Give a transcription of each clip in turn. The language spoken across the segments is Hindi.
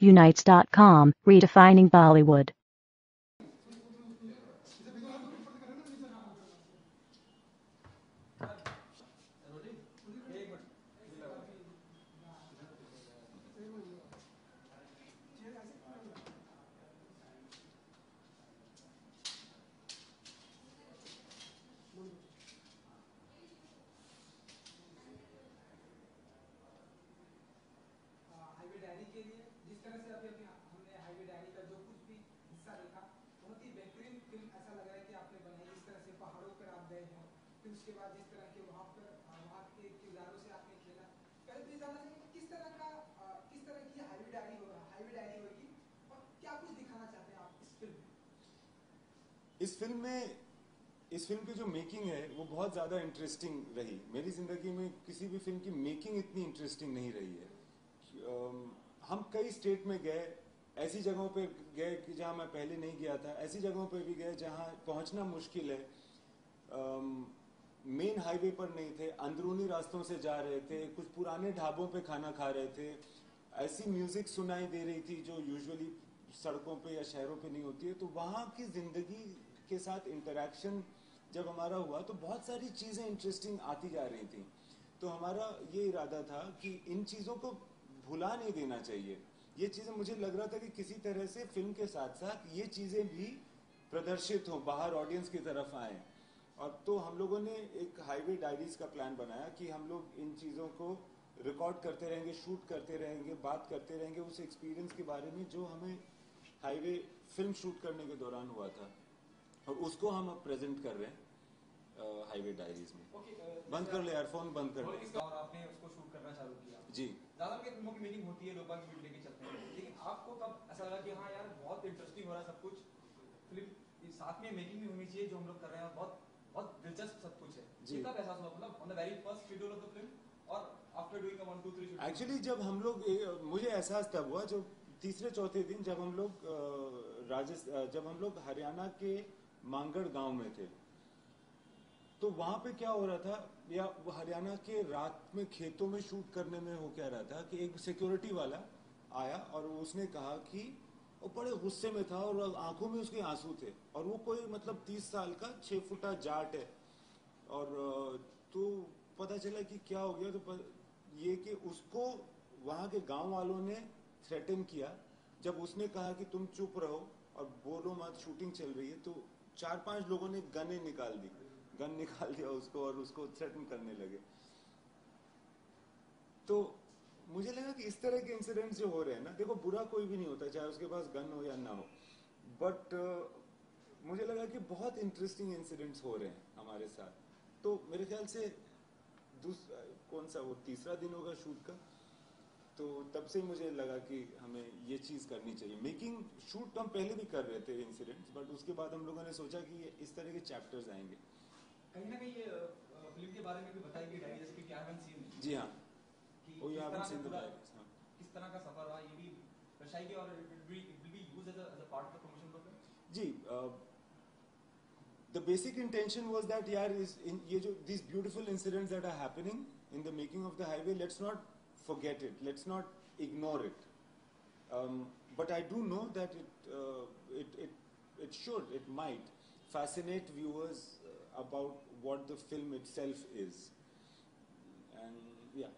Unites.com, redefining Bollywood. Highway diary के लिए जिस तरह से अभी अभी हमने हाईवे डायरी का जो कुछ भी हिस्सा देखा, बहुत ही बेहतरीन फिल्म ऐसा लग रहा है कि आपने बनाई। जिस तरह से पहाड़ों पर आप गए हैं, फिर उसके बाद जिस तरह के वहाँ के किरदारों से आपने खेला। पहले तो ये जानना चाहिए कि किस तरह की हाईवे डायरी होगी और क्या कुछ दिखाना चाहते हैं आप इस फिल्म में। इस फिल्म की जो मेकिंग है वो बहुत ज़्यादा इंटरेस्टिंग रही। मेरी ज़िंदगी में किसी भी फिल्म की मेकिंग इतनी इंटरेस्टिंग नहीं रही है। हम कई स्टेट में गए, ऐसी जगहों पे गए कि जहाँ मैं पहले नहीं गया था, ऐसी जगहों पे भी गए जहाँ पहुँचना मुश्किल है। मेन हाईवे पर नहीं थे, अंदरूनी रास्तों से जा रहे थे, कुछ पुराने ढाबों पे खाना खा रहे थे। ऐसी म्यूज़िक सुनाई दे रही थी जो यूजुअली सड़कों पे या शहरों पे नहीं होती है। तो वहाँ की ज़िंदगी के साथ इंटरेक्शन जब हमारा हुआ तो बहुत सारी चीज़ें इंटरेस्टिंग आती जा रही थी। तो हमारा ये इरादा था कि इन चीज़ों को भुला नहीं देना चाहिए। ये चीज़ें मुझे लग रहा था कि किसी तरह से फिल्म के साथ साथ ये चीज़ें भी प्रदर्शित हों, बाहर ऑडियंस की तरफ आएँ। और तो हम लोगों ने एक हाईवे डायरीज का प्लान बनाया कि हम लोग इन चीज़ों को रिकॉर्ड करते रहेंगे, शूट करते रहेंगे, बात करते रहेंगे उस एक्सपीरियंस के बारे में जो हमें हाईवे फिल्म शूट करने के दौरान हुआ था, और उसको हम अब प्रेजेंट कर रहे हैं हाईवे डायरीज में। बंद कर ले यार, फोन बंद कर ले। और आपने उसको शूट करना चालू किया जी। ज्यादातर के फिल्मों की मीनिंग होती है, लोग बाग मीट लेके चलते हैं, लेकिन आपको कब ऐसा लगा कि हाँ यार बहुत इंटरेस्टिंग हो रहा है सब कुछ, फिल्म साथ में मेकिंग भी होनी चाहिए जो हम लोग कर रहे हैं, बहुत बहुत दिलचस्प सब कुछ है। ये कब एहसास हुआ, मतलब on the very first schedule of the film और आफ्टर डूइंग 1 2 3 शूटिंग? एक्चुअली जब हम लोग मुझे एहसास तब हुआ जब तीसरे चौथे दिन जब हम लोग जब हम लोग हरियाणा के मांगड़ गांव में थे, तो वहां पे क्या हो रहा था, या हरियाणा के रात में खेतों में शूट करने में हो क्या रहा था कि एक सिक्योरिटी वाला आया और उसने कहा कि वो बड़े गुस्से में था और आंखों में उसके आंसू थे, और वो कोई मतलब 30 साल का 6 फुटा जाट है। और तो पता चला कि क्या हो गया, तो ये कि उसको वहां के गांव वालों ने थ्रेटन किया। जब उसने कहा कि तुम चुप रहो और बोलो मत, शूटिंग चल रही है, तो 4-5 लोगों ने गन निकाल दिया उसको और उसको थ्रेटन करने लगे। तो मुझे लगा कि इस तरह के इंसिडेंट्स जो हो रहे हैं ना, देखो बुरा कोई भी नहीं होता, चाहे उसके पास गन हो या ना हो, बट मुझे लगा कि बहुत इंटरेस्टिंग इंसिडेंट्स हो रहे हैं हमारे साथ। तो मेरे ख्याल से कौन सा वो तीसरा दिन होगा शूट का, तो तब से मुझे लगा कि हमें ये चीज़ करनी चाहिए। मेकिंग शूट तो हम पहले भी कर रहे थे इंसिडेंट्स, बट उसके बाद हम लोगों ने सोचा कि इस तरह के चैप्टर्स आएंगे। कहीं ना कहीं ये फिल्म के बारे में भी बताई गई डायरी, जैसे कि क्या हैवन सीन। जी हाँ, कि वो किस तरह से पूरा हाँ। किस तरह का सफर रहा, ये भी दर्शाई गई और it will be used as a part of the promotion of the film. जी, the basic intention was that yaar is in ye jo these beautiful incidents that are happening in the making of the highway, let's not forget it, let's not ignore it. But I do know that it might fascinate viewers about what the film itself is. And yeah,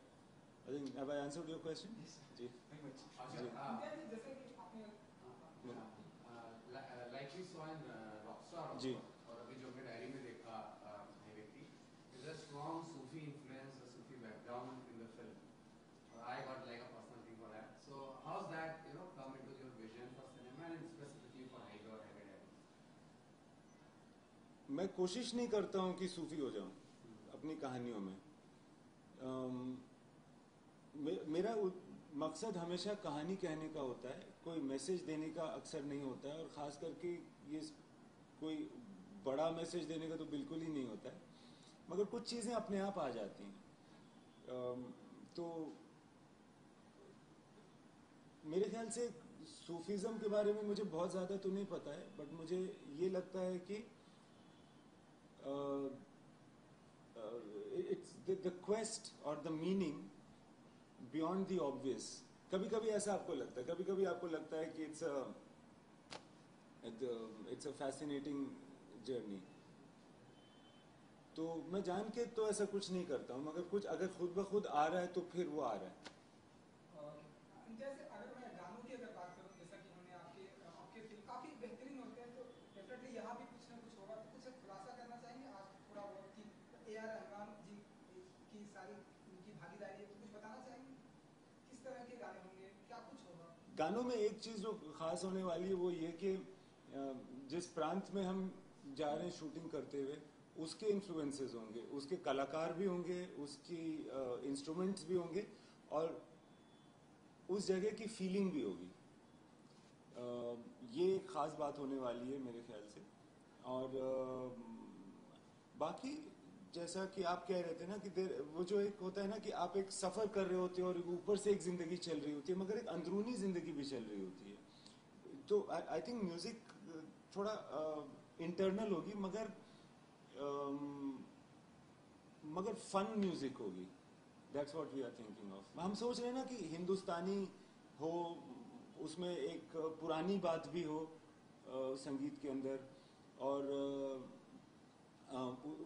I think, have I answered your question? Yes, जी, very much. Like we saw in Rockstar जी, also, और अभी जो हमने डायरी में देखा है व्यक्ति, is a strong Sufi influence, a Sufi background in the film. I got like a personal thing for that. So how's that, come into your vision for cinema and specifically for Highway or Highway Diaries? मैं कोशिश नहीं करता हूँ कि सूफी हो जाऊँ अपनी कहानियों में। मेरा मकसद हमेशा कहानी कहने का होता है, कोई मैसेज देने का अक्सर नहीं होता है, और ख़ास करके ये कोई बड़ा मैसेज देने का तो बिल्कुल ही नहीं होता है, मगर कुछ चीज़ें अपने आप आ जाती हैं। तो मेरे ख्याल से सूफीज़म के बारे में मुझे बहुत ज़्यादा तो नहीं पता है, बट मुझे ये लगता है कि it's the quest or the meaning beyond the obvious कभी कभी ऐसा आपको लगता है, कभी कभी आपको लगता है कि इट्स अ फैसिनेटिंग जर्नी। तो मैं जान के तो ऐसा कुछ नहीं करता हूँ, मगर कुछ अगर खुद ब खुद आ रहा है तो फिर वो आ रहा है। जैसे अगर मैं गानों की अगर बात करूं, जैसा कि हमने आपके आपके फिल्म काफी बेहतरीन होते हैं, तो डेफिनेटली यहाँ भी कुछ ना कुछ होगा। तो कुछ खुलासा करना चाहेंगे आज थोड़ा बहुत कि ए.आर. रहमान जी की सारी उनकी भागीदारी है, तो कुछ बताना चाहेंगे किस तरह के गाने होंगे, क्या कुछ होगा? गानों में एक चीज जो खास होने वाली है वो ये कि जिस प्रांत में हम जा रहे हैं शूटिंग करते हुए, उसके इन्फ्लुएंसेस होंगे, उसके कलाकार भी होंगे, उसकी इंस्ट्रूमेंट्स भी होंगे, और उस जगह की फीलिंग भी होगी। ये एक खास बात होने वाली है मेरे ख्याल से। और बाकी जैसा कि आप कह रहे थे ना कि वो जो एक होता है ना कि आप एक सफर कर रहे होते हो और ऊपर से एक जिंदगी चल रही होती है, मगर एक अंदरूनी जिंदगी भी चल रही होती है। तो आई थिंक म्यूजिक थोड़ा इंटरनल होगी, मगर फन म्यूजिक होगी। That's what we are thinking of. हम सोच रहे हैं ना कि हिंदुस्तानी हो, उसमें एक पुरानी बात भी हो संगीत के अंदर, और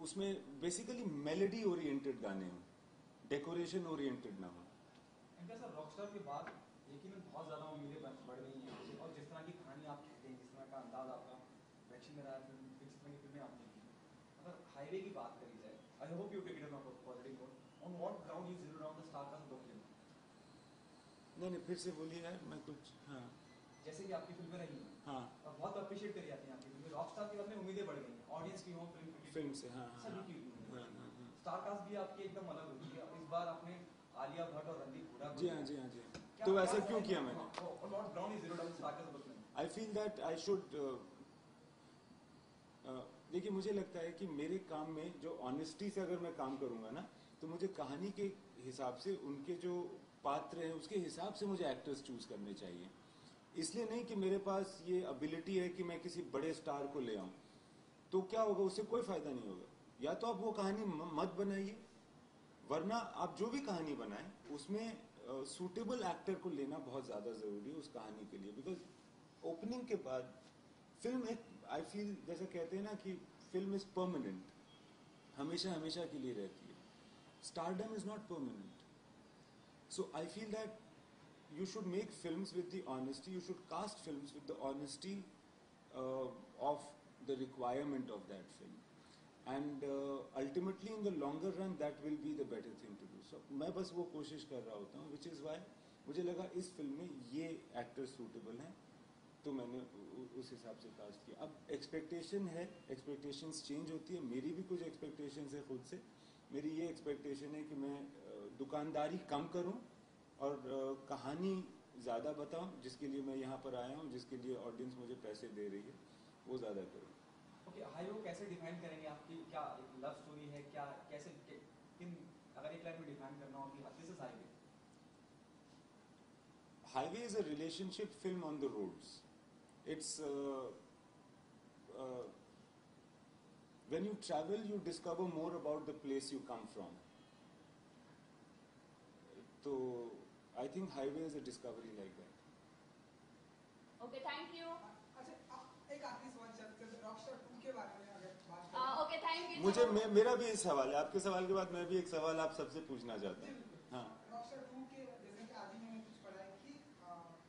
उसमें बेसिकली मेलोडी ओरिएंटेड गाने हो, डेकोरेशन ओरिएंटेड ना हो। इनका सर रॉकस्टार के बाद यकीनन बहुत ज़्यादा उम्मीदें बढ़ गई हैं, और जिस तरह की कहानी आप कहते हैं, जिस तरह का अंदाज आपका डायरेक्शन में रहा है, जिस तरह की फिल्में आपने की, अगर हाईवे की बात करी जाए, I hope you take it on positive note, on what ground you zero down the star cast of the film? नहीं, फिर से बोलिए यार, मैं कुछ। हाँ, जैसे कि आपकी फिल्में रही हैं, हाँ, और बहुत अप्रिशिएट करी जाती हैं आपकी फिल्में, रॉकस्टार के बाद में उम्मीदें बढ़ गई हैं, ऑडियंस की हो, फिल्म से। हाँ, सभी की स्टार कास्ट भी आपकी एकदम अलग होती है। इस बार आपने आलिया भट्ट और रणदीप हुड्डा को जी हाँ, जी हाँ, जी हाँ। तो ऐसा क्यों किया मैंने? I feel that I should, देखिए मुझे लगता है कि मेरे काम में जो ऑनेस्टी से अगर मैं काम करूंगा ना, तो मुझे कहानी के हिसाब से, उनके जो पात्र हैं उसके हिसाब से मुझे एक्टर्स चूज करने चाहिए। इसलिए नहीं कि मेरे पास ये एबिलिटी है कि मैं किसी बड़े स्टार को ले आऊं, तो क्या होगा, उससे कोई फायदा नहीं होगा। या तो आप वो कहानी मत बनाइए, वरना आप जो भी कहानी बनाएं उसमें सूटेबल एक्टर को लेना बहुत ज्यादा जरूरी है उस कहानी के लिए। बिकॉज ओपनिंग के बाद फिल्म एक, आई फील जैसा कहते हैं ना कि फिल्म इज परमानेंट, हमेशा हमेशा के लिए रहती है। Stardom is not permanent. So I feel that you should make films with the honesty, you should cast films with the honesty of the requirement of that film, and ultimately in the longer run that will be the better thing to do. So मैं बस वो कोशिश कर रहा होता हूँ, which is why मुझे लगा इस फिल्म में ये एक्टर सूटेबल हैं, तो मैंने उस हिसाब से कास्ट किया। अब एक्सपेक्टेशन है, एक्सपेक्टेशंस चेंज होती है, मेरी भी कुछ एक्सपेक्टेशंस है खुद से। मेरी ये एक्सपेक्टेशन है कि मैं दुकानदारी कम करूं और कहानी ज़्यादा बताऊं, जिसके लिए मैं यहाँ पर आया हूँ, जिसके लिए ऑडियंस मुझे पैसे दे रही है, वो ज़्यादा करूँ। ओके, हाईवे को कैसे डिफाइन करेंगे? आपकी क्या एक लव स्टोरी है, क्या कैसे किन, अगर एक लाइन में डिफाइन करना हो कि this is highway? Highway is a relationship film on the roads. It's when you travel, you discover more about the place you come from. So I think Highway is a discovery like that. Okay, thank you. अच्छा, एक आखिरी सवाल चलते रॉकस्टार 2 के बारे में अगर बात करें। Okay, thank you. मुझे मेरा भी एक सवाल है, आपके सवाल के बाद मैं भी एक सवाल आप सबसे पूछना चाहता हूँ। हाँ, रॉकस्टार 2 के जैसे कि आज ही मैंने कुछ पढ़ा है कि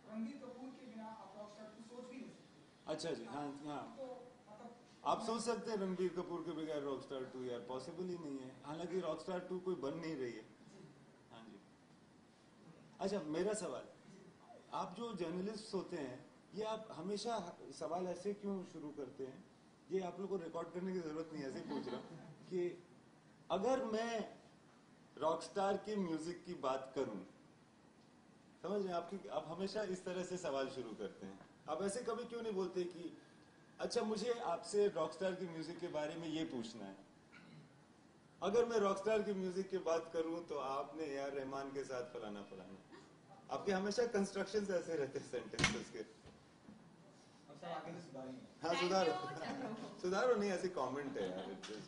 रणबीर कपूर के बिना आप रॉकस्टार 2 सोच भी नहीं सकते। अच्छा जी, हाँ हाँ, तो मतलब आप सोच सकते हैं रणबीर कपूर के बगैर रॉकस्टार 2? यार पॉसिबल ही नहीं है। हालांकि रॉकस्टार 2 कोई बन नहीं रही है। हाँ जी। अच्छा, मेरा सवाल, आप जो जर्नलिस्ट होते हैं, ये आप हमेशा सवाल ऐसे क्यों शुरू करते हैं? ये आप लोग को रिकॉर्ड करने की जरूरत नहीं है, ऐसे पूछ रहा हूँ कि अगर मैं रॉकस्टार के म्यूजिक की बात करूं, समझ रहे हैं आपकी, आप हमेशा इस तरह से सवाल शुरू करते हैं। आप ऐसे कभी क्यों नहीं बोलते कि अच्छा मुझे आपसे रॉकस्टार के म्यूजिक के बारे में ये पूछना है, अगर मैं रॉकस्टार के म्यूजिक की बात करूं तो आपने यार रहमान के साथ फलाना फलाना। आपके हमेशा कंस्ट्रक्शंस ऐसे रहते हैं सेंटेंसेस के। अच्छा, आगे से सुधारेंगे। हाँ, Thank सुधारो you, चंद्रू। सुधारो नहीं, ऐसे कमेंट है यार,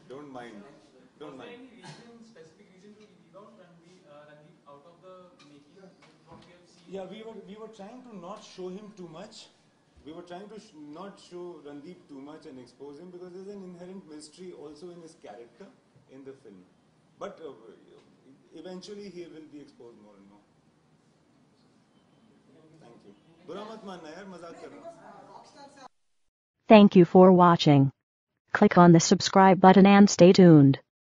don't mind, don't Was there mind. any reason, specific reason to leave out Ranveer out of the making? What we have seen Yeah, we were trying to not show him too much. We were trying to not show Randeep too much and expose him because there's an inherent mystery also in his character in the film. But eventually he will be exposed more and more. Thank you. बुरा मत मानना यार, मजाक कर रहा हूँ. Thank you for watching. Click on the subscribe button and stay tuned.